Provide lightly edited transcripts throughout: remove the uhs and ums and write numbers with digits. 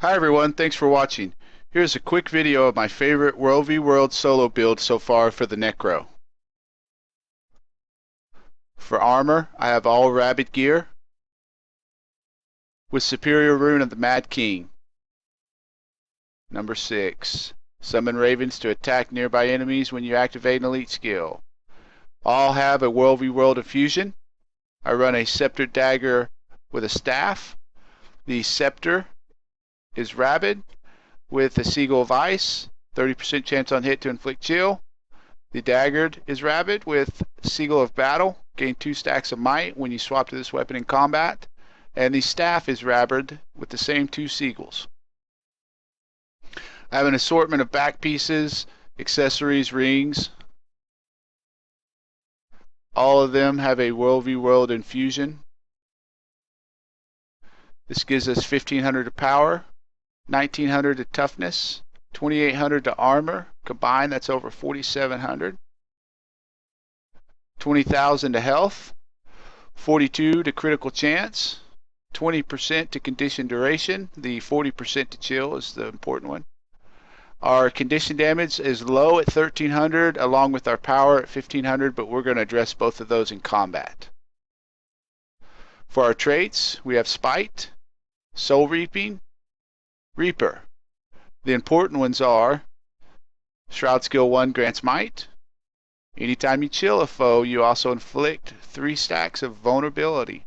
Hi everyone, thanks for watching. Here's a quick video of my favorite WvW solo build so far for the Necro. For armor, I have all rabbit gear with superior rune of the Mad King. Number 6. Summon ravens to attack nearby enemies when you activate an elite skill. All have a WvW infusion. I run a scepter dagger with a staff. The scepter is rabid with a Seagull of Ice, 30% chance on hit to inflict chill. The daggered is rabid with Seagull of Battle, gain 2 stacks of might when you swap to this weapon in combat. And the staff is rabid with the same 2 seagulls. I have an assortment of back pieces, accessories, rings. All of them have a WvW infusion. This gives us 1500 to power, 1900 to toughness, 2800 to armor. Combined, that's over 4700. 20,000 to health, 42 to critical chance, 20% to condition duration. The 40% to chill is the important one. Our condition damage is low at 1300 along with our power at 1500, but we're going to address both of those in combat. For our traits, we have Spite, Soul Reaping, Reaper. The important ones are Shroud Skill 1 grants might. Anytime you chill a foe, you also inflict 3 stacks of vulnerability.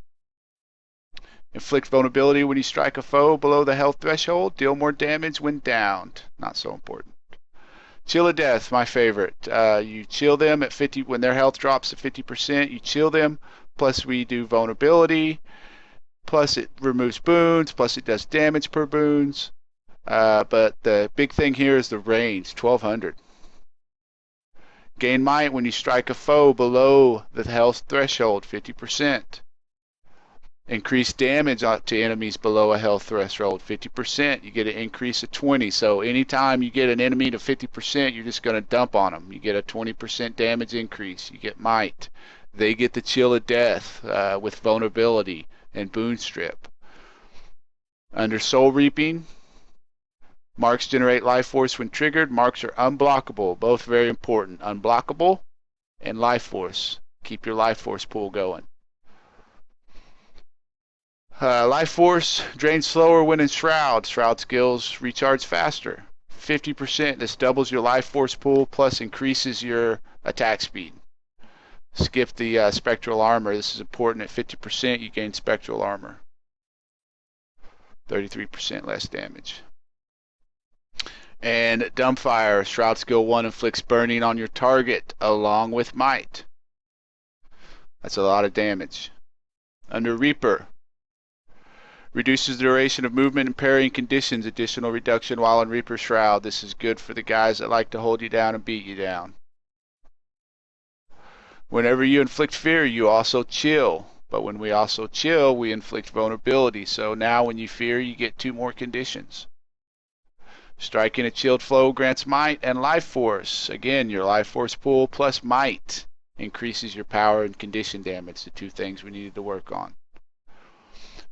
Inflict vulnerability when you strike a foe below the health threshold. Deal more damage when downed. Not so important. Chill of Death, my favorite. You chill them at 50 when their health drops to 50%. You chill them. Plus we do vulnerability. Plus it removes boons. Plus it does damage per boons. But the big thing here is the range, 1200. Gain might when you strike a foe below the health threshold, 50%. Increase damage to enemies below a health threshold, 50%. You get an increase of 20. So anytime you get an enemy to 50%, you're just going to dump on them. You get a 20% damage increase. You get might. They get the Chill of Death with vulnerability and boon strip. Under Soul Reaping, marks generate life force when triggered. Marks are unblockable, both very important. Unblockable and life force. Keep your life force pool going. Life force drains slower when in Shroud. Shroud skills recharge faster. 50%. This doubles your life force pool plus increases your attack speed. Skip the spectral armor. This is important. At 50%, you gain spectral armor. 33% less damage. And Dumbfire, Shroud Skill 1 inflicts burning on your target along with might. That's a lot of damage. Under Reaper, reduces the duration of movement and parrying conditions, additional reduction while in Reaper Shroud. This is good for the guys that like to hold you down and beat you down. Whenever you inflict fear, you also chill. But when we also chill, we inflict vulnerability. So now when you fear, you get 2 more conditions. Striking a chilled foe grants might and life force. Again, your life force pool plus might increases your power and condition damage, the 2 things we needed to work on.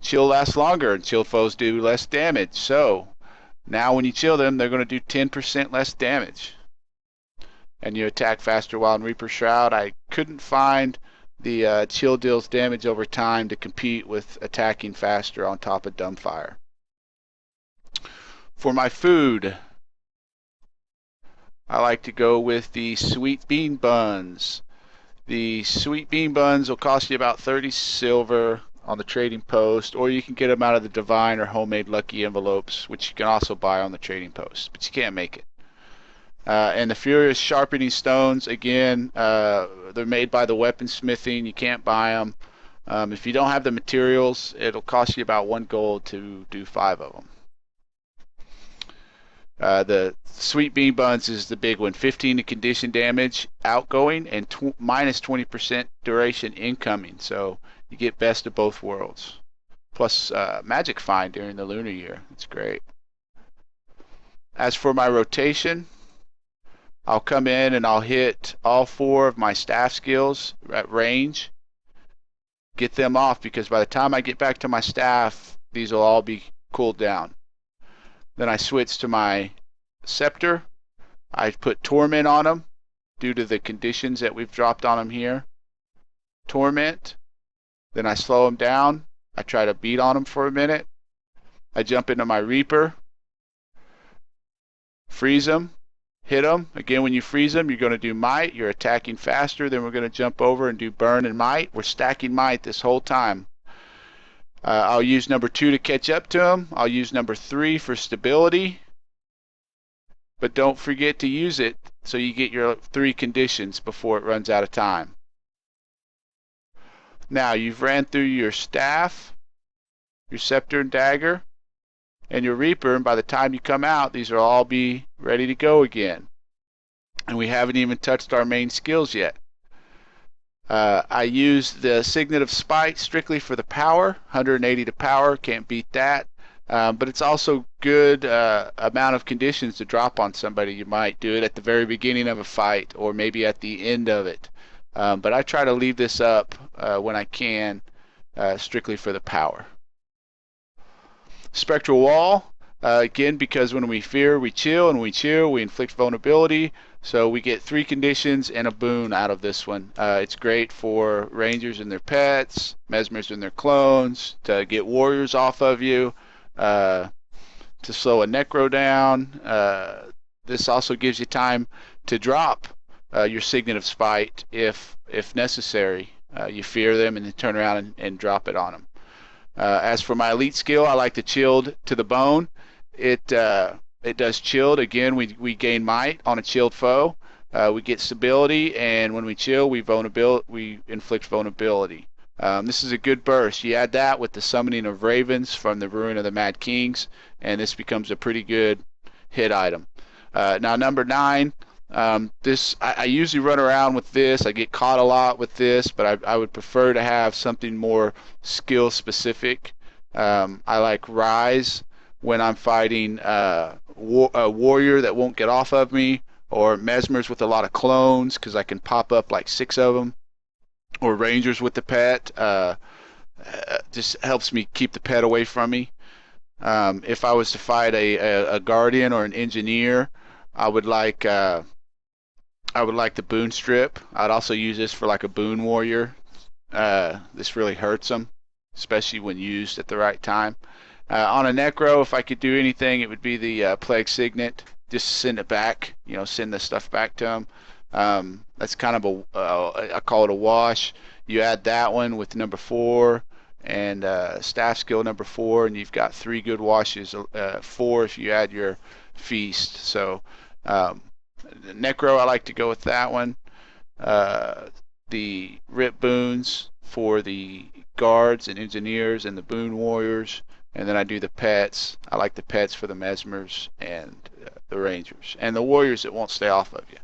Chill lasts longer and chilled foes do less damage. So now when you chill them, they're going to do 10% less damage. And you attack faster while in Reaper Shroud. I couldn't find the chill deals damage over time to compete with attacking faster on top of Dumbfire. For my food, I like to go with the sweet bean buns. The sweet bean buns will cost you about 30 silver on the trading post, or you can get them out of the Divine or Homemade Lucky envelopes, which you can also buy on the trading post, but you can't make it. And the Furious Sharpening Stones, again, they're made by the Weaponsmithing. You can't buy them. If you don't have the materials, it'll cost you about 1 gold to do 5 of them. The Sweet Bean Buns is the big one. 15 to condition damage outgoing and minus 20% duration incoming. So you get best of both worlds. Plus magic find during the lunar year. It's great. As for my rotation, I'll come in and I'll hit all 4 of my staff skills at range. Get them off because by the time I get back to my staff, these will all be cooled down. Then I switch to my scepter. I put torment on them due to the conditions that we've dropped on them here. Torment. Then I slow them down. I try to beat on them for a minute. I jump into my Reaper. Freeze them. Hit them. Again, when you freeze them, you're going to do might. You're attacking faster. Then we're going to jump over and do burn and might. We're stacking might this whole time. I'll use number 2 to catch up to them. I'll use number 3 for stability. But don't forget to use it so you get your 3 conditions before it runs out of time. Now you've ran through your staff, your scepter and dagger, and your Reaper, and by the time you come out, these will all be ready to go again. And we haven't even touched our main skills yet. I use the Signet of Spite strictly for the power, 180 to power, can't beat that. But it's also good amount of conditions to drop on somebody. You might do it at the very beginning of a fight or maybe at the end of it. But I try to leave this up when I can, strictly for the power. Spectral Wall, again, because when we fear, we chill, and when we chill, we inflict vulnerability. So we get 3 conditions and a boon out of this one. It's great for rangers and their pets, mesmers and their clones, to get warriors off of you, to slow a necro down. This also gives you time to drop your Signet of Spite if necessary. You fear them and then turn around and drop it on them. As for my elite skill, I like the chilled to the bone. It does chilled. Again, we gain might on a chilled foe. We get stability, and when we chill, we inflict vulnerability. This is a good burst. You add that with the summoning of ravens from the Ruin of the Mad Kings, and this becomes a pretty good hit item. Now number 9. I usually run around with this. I get caught a lot with this, but I would prefer to have something more skill specific. I like Rise when I'm fighting a warrior that won't get off of me, or mesmers with a lot of clones because I can pop up like 6 of them, or rangers with the pet. Just helps me keep the pet away from me. If I was to fight a guardian or an engineer, I would like the boon strip. I'd also use this for like a boon warrior. This really hurts them, especially when used at the right time. On a necro, if I could do anything, it would be the plague signet. Just send it back, send the stuff back to them. That's kind of I call it a wash. You add that one with number 4 and staff skill number 4, and you've got 3 good washes. 4 if you add your feast. So necro, I like to go with that one. The rip boons for the guards and engineers and the boon warriors, and then I do the pets. I like the pets for the mesmers and the rangers and the warriors that won't stay off of you.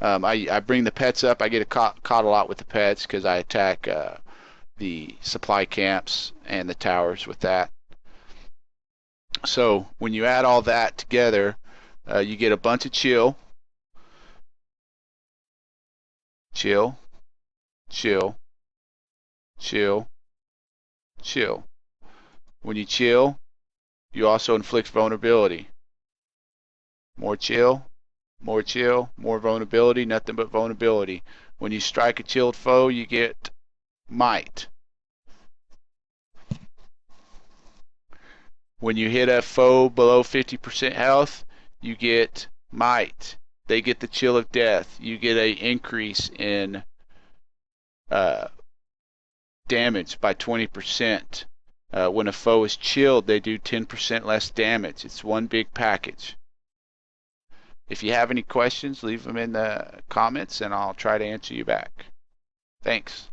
I bring the pets up. I get caught a lot with the pets because I attack the supply camps and the towers with that. So when you add all that together, you get a bunch of chill. Chill, chill, chill, chill. When you chill, you also inflict vulnerability. More chill, more chill, more vulnerability, nothing but vulnerability. When you strike a chilled foe, you get might. When you hit a foe below 50% health, you get might. They get the chill of death. You get an increase in damage by 20%. When a foe is chilled, they do 10% less damage. It's one big package. If you have any questions, leave them in the comments and I'll try to answer you back. Thanks.